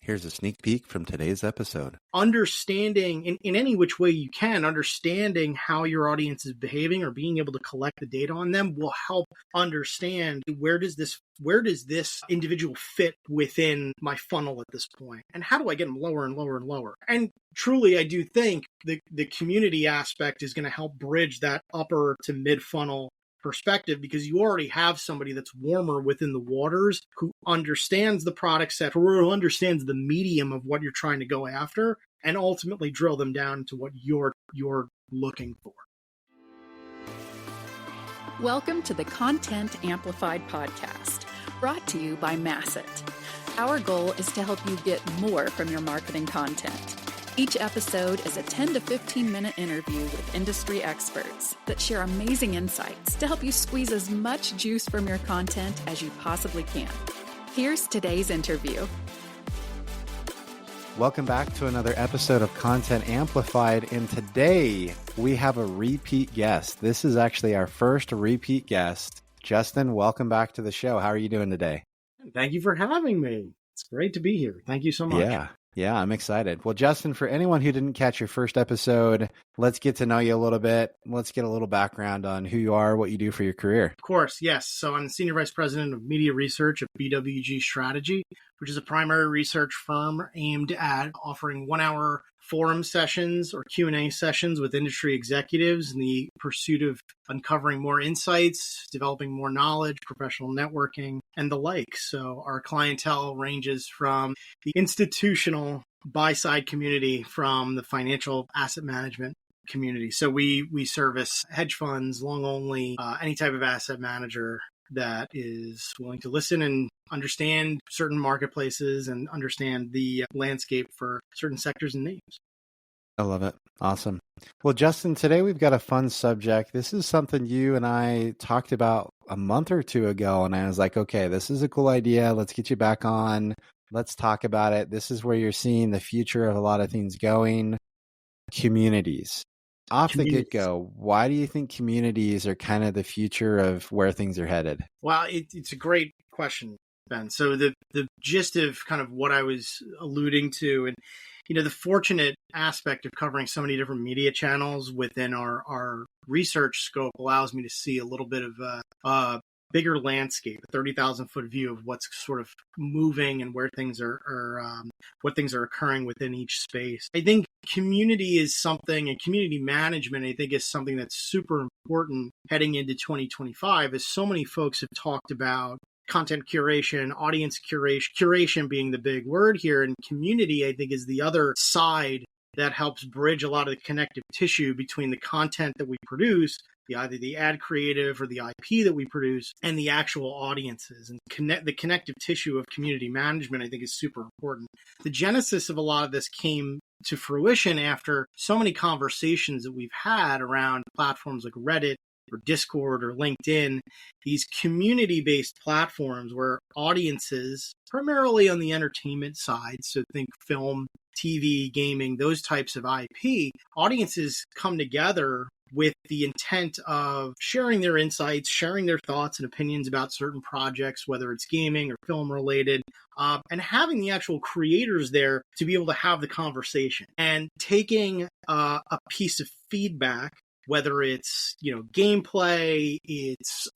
Here's a sneak peek from today's episode. Understanding in any which way you can, understanding how your audience is behaving or being able to collect the data on them will help understand where does this individual fit within my funnel at this point, and how do I get them lower and lower and lower. And truly, I do think the community aspect is going to help bridge that upper to mid funnel perspective, because you already have somebody that's warmer within the waters, who understands the product set, who understands the medium of what you're trying to go after, and ultimately drill them down into what you're looking for. Welcome to the Content Amplified podcast, brought to you by Masset. Our goal is to help you get more from your marketing content. Each episode is a 10 to 15 minute interview with industry experts that share amazing insights to help you squeeze as much juice from your content as you possibly can. Here's today's interview. Welcome back to another episode of Content Amplified, and today we have a repeat guest. This is actually our first repeat guest. Justin, welcome back to the show. How are you doing today? Thank you for having me. It's great to be here. Thank you so much. Yeah, I'm excited. Well, Justin, for anyone who didn't catch your first episode, let's get to know you a little bit. Let's get a little background on who you are, what you do for your career. Of course, yes. So I'm the Senior Vice President of Media Research at BWG Strategy, which is a primary research firm aimed at offering 1-hour forum sessions or Q&A sessions with industry executives in the pursuit of uncovering more insights, developing more knowledge, professional networking, and the like. So our clientele ranges from the institutional buy-side community from the financial asset management community. So we service hedge funds, long only, any type of asset manager that is willing to listen and understand certain marketplaces and understand the landscape for certain sectors and names. I love it. Awesome. Well, Justin, today we've got a fun subject. This is something you and I talked about a month or two ago, and I was like, okay, this is a cool idea. Let's get you back on. Let's talk about it. This is where you're seeing the future of a lot of things going. Communities. Off the get-go, why do you think communities are kind of the future of where things are headed? Well, it's a great question, Ben. So the gist of kind of what I was alluding to, and the fortunate aspect of covering so many different media channels within our research scope allows me to see a little bit of a bigger landscape, a 30,000-foot view of what's sort of moving and where things what things are occurring within each space. I think community is something, and community management, I think, is something that's super important heading into 2025, as so many folks have talked about content curation, audience curation being the big word here, and community, I think, is the other side that helps bridge a lot of the connective tissue between the content that we produce, either the ad creative or the IP that we produce, and the actual audiences. And the connective tissue of community management, I think, is super important. The genesis of a lot of this came to fruition after so many conversations that we've had around platforms like Reddit or Discord or LinkedIn, these community-based platforms where audiences, primarily on the entertainment side, so think film, TV, gaming, those types of IP, audiences come together with the intent of sharing their insights, sharing their thoughts and opinions about certain projects, whether it's gaming or film related, and having the actual creators there to be able to have the conversation and taking a piece of feedback, whether it's, gameplay, it's,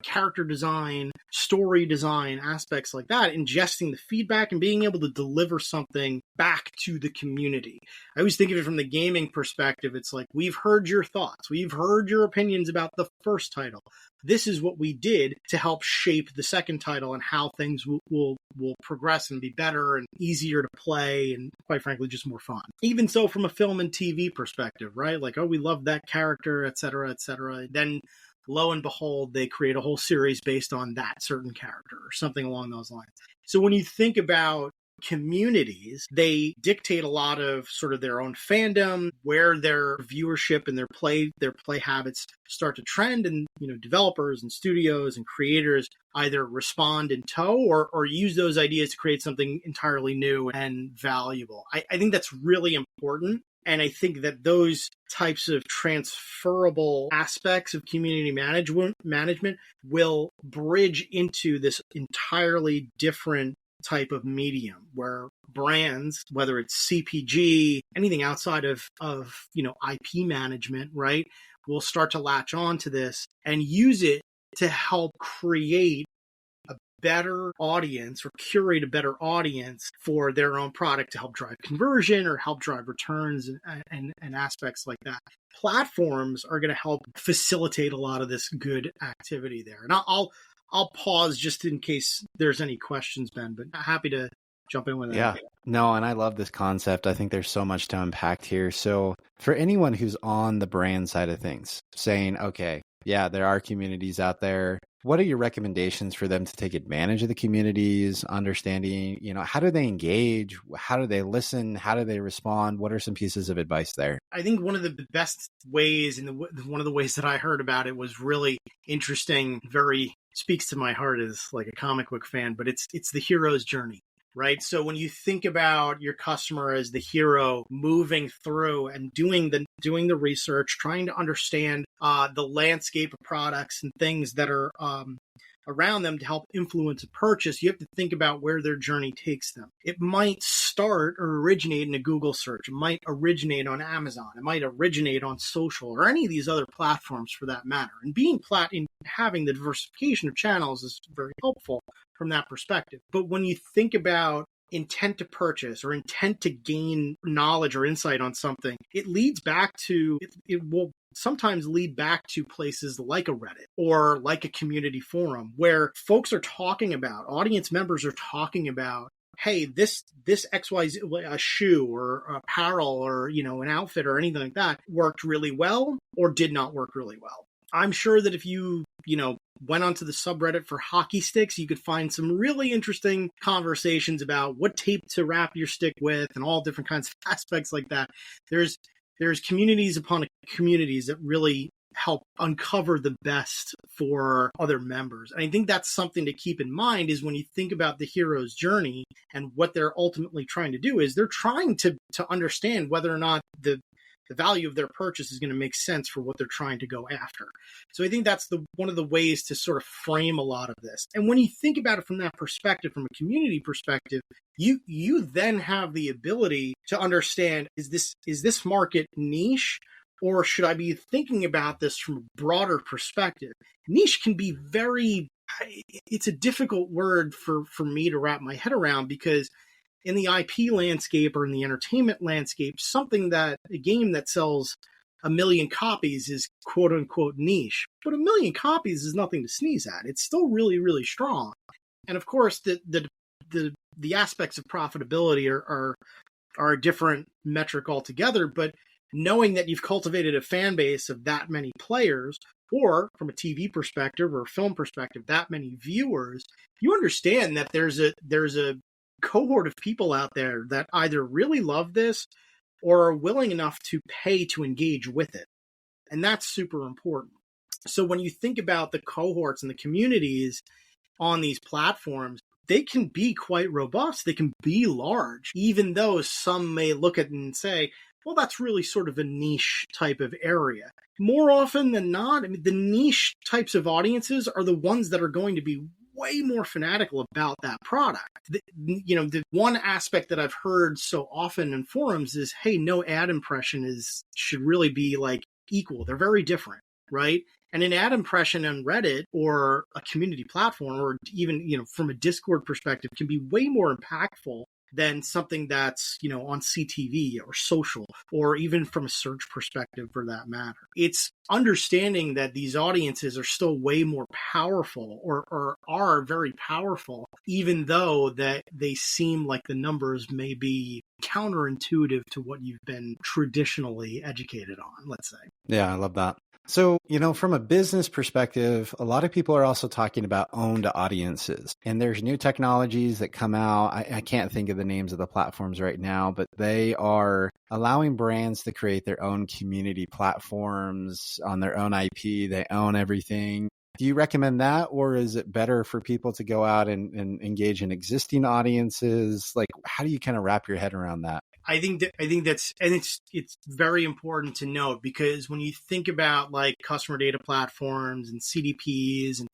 character design, story design, aspects like that, ingesting the feedback and being able to deliver something back to the community. I always think of it from the gaming perspective. It's like, we've heard your thoughts. We've heard your opinions about the first title. This is what we did to help shape the second title and how things will progress and be better and easier to play and, quite frankly, just more fun. Even so, from a film and TV perspective, right? Like, oh, we love that character, et cetera, et cetera. Then, lo and behold, they create a whole series based on that certain character or something along those lines. So when you think about communities, they dictate a lot of sort of their own fandom, where their viewership and their play habits start to trend, and developers and studios and creators either respond in tow or use those ideas to create something entirely new and valuable. I think that's really important. And I think that those types of transferable aspects of community management will bridge into this entirely different type of medium where brands, whether it's CPG, anything outside of IP management, right, will start to latch on to this and use it to help create a better audience or curate a better audience for their own product to help drive conversion or help drive returns and aspects like that. Platforms are going to help facilitate a lot of this good activity there. And I'll pause just in case there's any questions, Ben, but happy to jump in with that. Yeah, no, and I love this concept. I think there's so much to unpack here. So for anyone who's on the brand side of things, saying, okay, yeah, there are communities out there. What are your recommendations for them to take advantage of the communities, understanding, how do they engage? How do they listen? How do they respond? What are some pieces of advice there? I think one of the best ways, and one of the ways that I heard about it was really interesting, very speaks to my heart as like a comic book fan, but it's the hero's journey. Right. So when you think about your customer as the hero moving through and doing the research, trying to understand the landscape of products and things that are around them to help influence a purchase, you have to think about where their journey takes them. It might start or originate in a Google search. It might originate on Amazon. It might originate on social or any of these other platforms for that matter. And having the diversification of channels is very helpful from that perspective. But when you think about intent to purchase or intent to gain knowledge or insight on something, it will sometimes lead back to places like a Reddit or like a community forum where folks are talking about, audience members are talking about, hey, this XYZ, a shoe or apparel or, an outfit or anything like that worked really well or did not work really well. I'm sure that if you went onto the subreddit for hockey sticks, you could find some really interesting conversations about what tape to wrap your stick with and all different kinds of aspects like that. There's communities upon communities that really help uncover the best for other members. And I think that's something to keep in mind is when you think about the hero's journey and what they're ultimately trying to do is they're trying to understand whether or not the value of their purchase is going to make sense for what they're trying to go after. So I think that's one of the ways to sort of frame a lot of this. And when you think about it from that perspective, from a community perspective, you then have the ability to understand, is this market niche, or should I be thinking about this from a broader perspective? Niche can be it's a difficult word for me to wrap my head around because in the IP landscape or in the entertainment landscape, a game that sells 1 million copies is quote unquote niche, but 1 million copies is nothing to sneeze at. It's still really, really strong. And of course, the aspects of profitability are a different metric altogether, but knowing that you've cultivated a fan base of that many players, or from a TV perspective or a film perspective, that many viewers, you understand that there's a cohort of people out there that either really love this or are willing enough to pay to engage with it. And that's super important. So when you think about the cohorts and the communities on these platforms, they can be quite robust. They can be large, even though some may look at it and say, well, that's really sort of a niche type of area. More often than not, the niche types of audiences are the ones that are going to be way more fanatical about that product. The one aspect that I've heard so often in forums is, hey, no ad impression should really be like equal. They're very different, right? And an ad impression on Reddit or a community platform, or even, from a Discord perspective, can be way more impactful than something that's, on CTV or social, or even from a search perspective for that matter. It's understanding that these audiences are still way more powerful or are very powerful, even though that they seem like the numbers may be counterintuitive to what you've been traditionally educated on, let's say. Yeah, I love that. So, from a business perspective, a lot of people are also talking about owned audiences. And there's new technologies that come out. I can't think of the names of the platforms right now, but they are allowing brands to create their own community platforms on their own IP. They own everything. Do you recommend that, or is it better for people to go out and engage in existing audiences? Like, how do you kind of wrap your head around that? I think that's, and it's very important to note, because when you think about like customer data platforms and CDPs and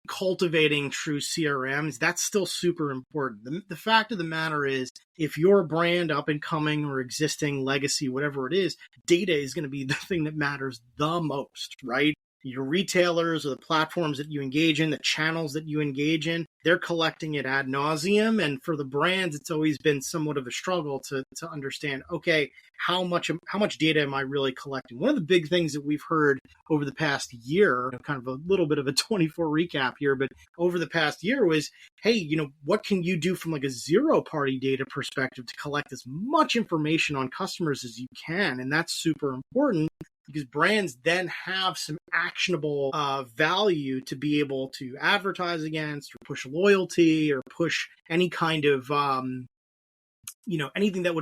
cultivating true CRMs, that's still super important. The fact of the matter is, if you're a brand up and coming or existing legacy, whatever it is, data is going to be the thing that matters the most, right? Your retailers or the platforms that you engage in, the channels that you engage in, they're collecting it ad nauseum. And for the brands, it's always been somewhat of a struggle to understand, okay, how much data am I really collecting? One of the big things that we've heard over the past year, kind of a little bit of a 24 recap here, but over the past year was, hey, what can you do from like a zero party data perspective to collect as much information on customers as you can? And that's super important, because brands then have some actionable value to be able to advertise against, or push loyalty, or push any kind of anything that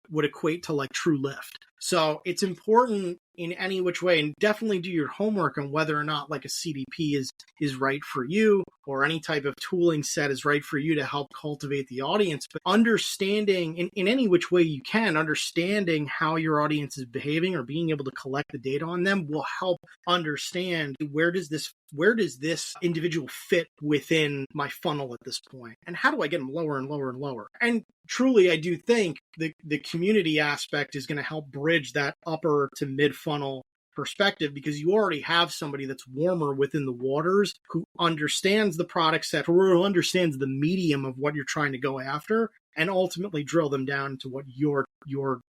would equate to like true lift. So it's important in any which way, and definitely do your homework on whether or not like a CDP is right for you, or any type of tooling set is right for you to help cultivate the audience. But understanding in any which way you can, understanding how your audience is behaving or being able to collect the data on them will help understand where does this individual fit within my funnel at this point, and how do I get them lower and lower and lower. And truly, I do think the community aspect is going to help bridge that upper to mid funnel perspective, because you already have somebody that's warmer within the waters, who understands the product set, who understands the medium of what you're trying to go after, and ultimately drill them down to what you're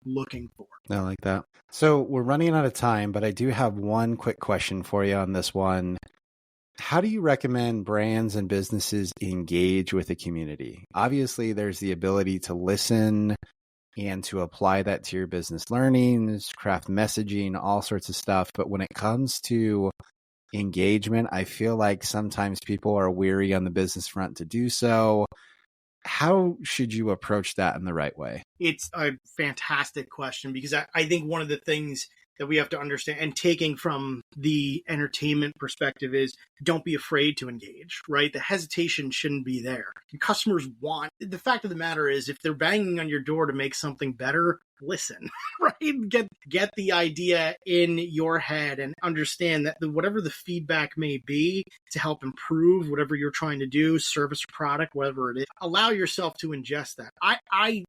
looking for. I like that. So we're running out of time, but I do have one quick question for you on this one. How do you recommend brands and businesses engage with the community? Obviously, there's the ability to listen and to apply that to your business learnings, craft messaging, all sorts of stuff. But when it comes to engagement, I feel like sometimes people are weary on the business front to do so. How should you approach that in the right way? It's a fantastic question, because I think one of the things that we have to understand, and taking from the entertainment perspective, is don't be afraid to engage, right? The hesitation shouldn't be there. Your customers the fact of the matter is, if they're banging on your door to make something better, listen, right? Get the idea in your head and understand that whatever the feedback may be to help improve whatever you're trying to do, service or product, whatever it is, allow yourself to ingest that.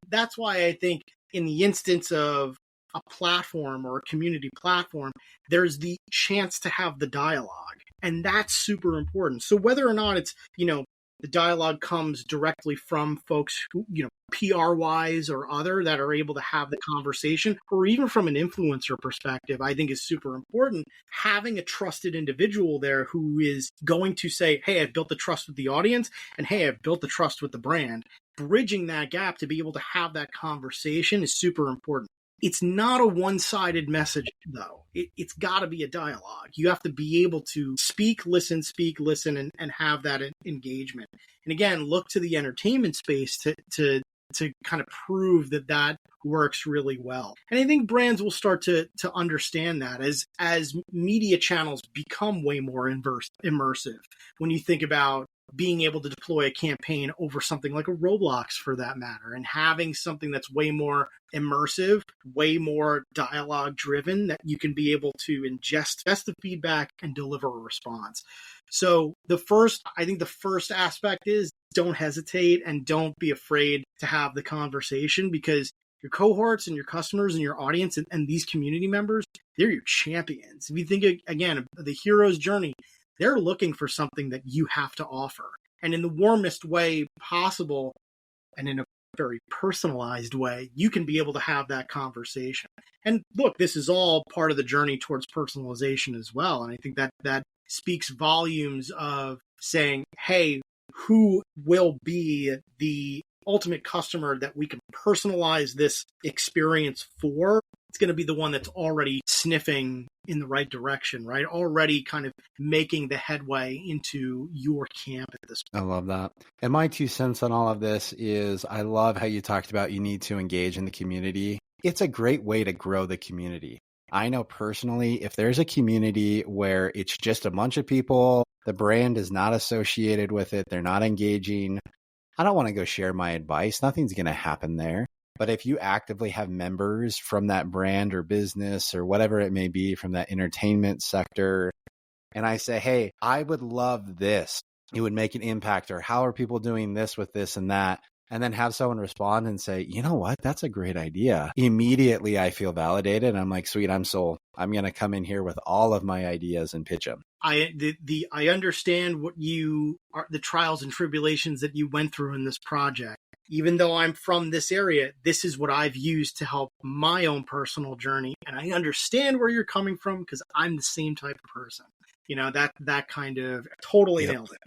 That's why I think in the instance of a platform or a community platform, there's the chance to have the dialogue, and that's super important. So whether or not it's, the dialogue comes directly from folks who, PR wise or other, that are able to have the conversation, or even from an influencer perspective, I think is super important. Having a trusted individual there who is going to say, hey, I've built the trust with the audience, and hey, I've built the trust with the brand. Bridging that gap to be able to have that conversation is super important. It's not a one-sided message, though. It's got to be a dialogue. You have to be able to speak, listen, and have that engagement. And again, look to the entertainment space to kind of prove that works really well. And I think brands will start to understand that as media channels become way more immersive. When you think about being able to deploy a campaign over something like a Roblox, for that matter, and having something that's way more immersive, way more dialogue driven, that you can be able to ingest the feedback and deliver a response. So I think the first aspect is, don't hesitate and don't be afraid to have the conversation, because your cohorts and your customers and your audience and these community members, they're your champions. If you think, again, of the hero's journey, they're looking for something that you have to offer. And in the warmest way possible, and in a very personalized way, you can be able to have that conversation. And look, this is all part of the journey towards personalization as well. And I think that speaks volumes of saying, hey, who will be the ultimate customer that we can personalize this experience for? It's going to be the one that's already sniffing in the right direction, right? Already kind of making the headway into your camp at this point. I love that. And my 2 cents on all of this is, I love how you talked about you need to engage in the community. It's a great way to grow the community. I know personally, if there's a community where it's just a bunch of people, the brand is not associated with it, they're not engaging, I don't want to go share my advice. Nothing's going to happen there. But if you actively have members from that brand or business or whatever it may be, from that entertainment sector, and I say, hey, I would love this. It would make an impact, or how are people doing this with this and that? And then have someone respond and say, you know what, that's a great idea. Immediately, I feel validated. I'm like, sweet, I'm sold. I'm going to come in here with all of my ideas and pitch them. I understand what you are, the trials and tribulations that you went through in this project. Even though I'm from this area, this is what I've used to help my own personal journey. And I understand where you're coming from because I'm the same type of person. You know, that kind of totally nailed it.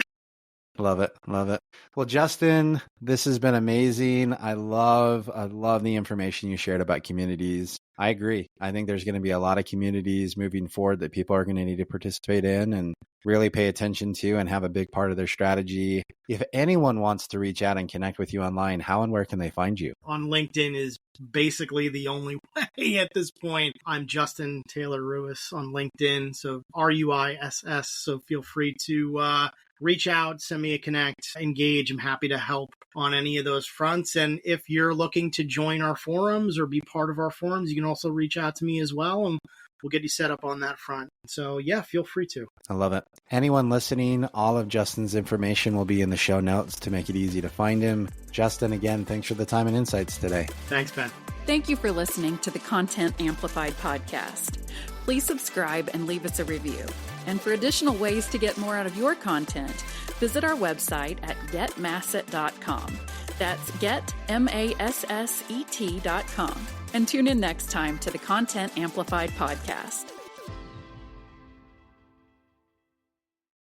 Love it. Love it. Well, Justin, this has been amazing. I love the information you shared about communities. I agree. I think there's going to be a lot of communities moving forward that people are going to need to participate in and really pay attention to and have a big part of their strategy. If anyone wants to reach out and connect with you online, how and where can they find you? On LinkedIn is basically the only way at this point. I'm Justin Taylor Ruiss on LinkedIn. So RUISS. So feel free to reach out, send me a connect, engage. I'm happy to help on any of those fronts. And if you're looking to join our forums or be part of our forums, you can also reach out to me as well, and we'll get you set up on that front. So yeah, feel free to. I love it. Anyone listening, all of Justin's information will be in the show notes to make it easy to find him. Justin, again, thanks for the time and insights today. Thanks, Ben. Thank you for listening to the Content Amplified podcast. Please subscribe and leave us a review. And for additional ways to get more out of your content, visit our website at getmasset.com. That's getmasset.com. And tune in next time to the Content Amplified podcast.